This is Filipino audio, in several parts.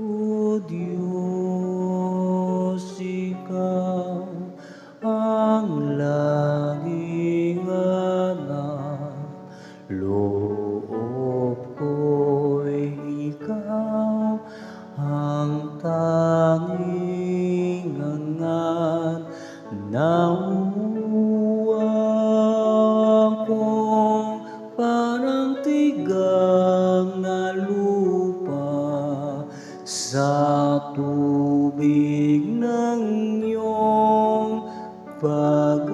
O Diyos, Ikaw ang laging anak, loob ko'y Ikaw ang tanging angat. Nauuwang kong parang tigang na lupa sa tubig ng iyong pag-aaruga.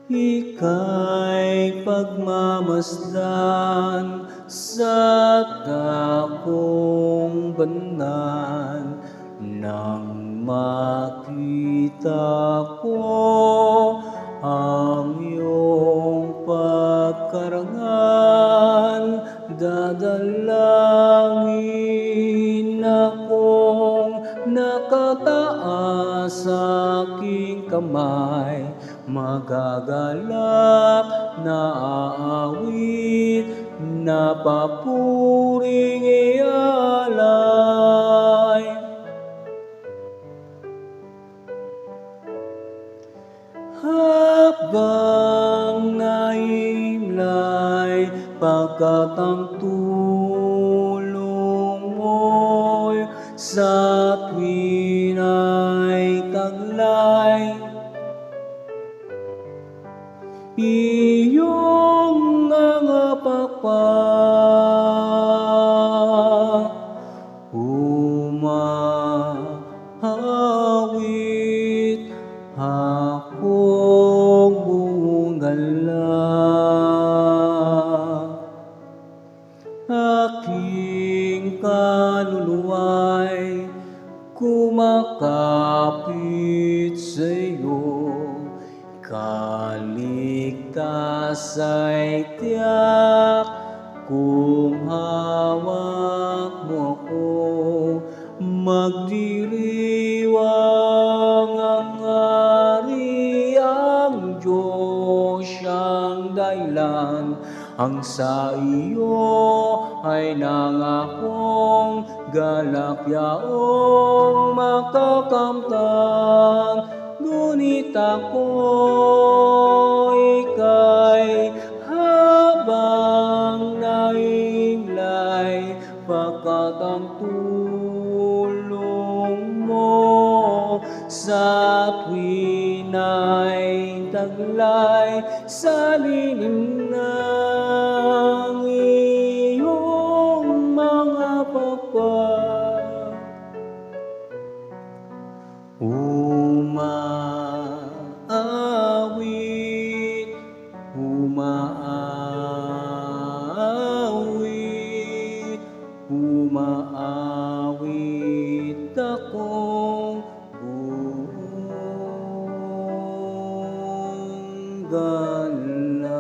Ika'y pagmamasdan sa dakong banal, nang makita ko ang iyong pagkarangal. Dadalangin akong nakataas sa aking kamay, magagalak na aawit na papuring ialay. Habang naimlay, pagkat ang tulong mo'y sa tuwin ay taglay. Iyong mga pakpak humahawit, akong buong galak. Aking kaluluwa'y kumakapit sa iyo, kaligtas ay tiyak kung hawak mo ako. Magdiriwang ang ari-ang Diyos siyang dahilan, ang sa iyo ay nangakong galak yaong makakamtan. Ngunit ako, ika'y habang naimlay, pagkat ang tulong mo sa tuwin ay taglay. Sa lilim ng iyong mga pakpak, umaawit, umaawit, umaawit akong buong galak.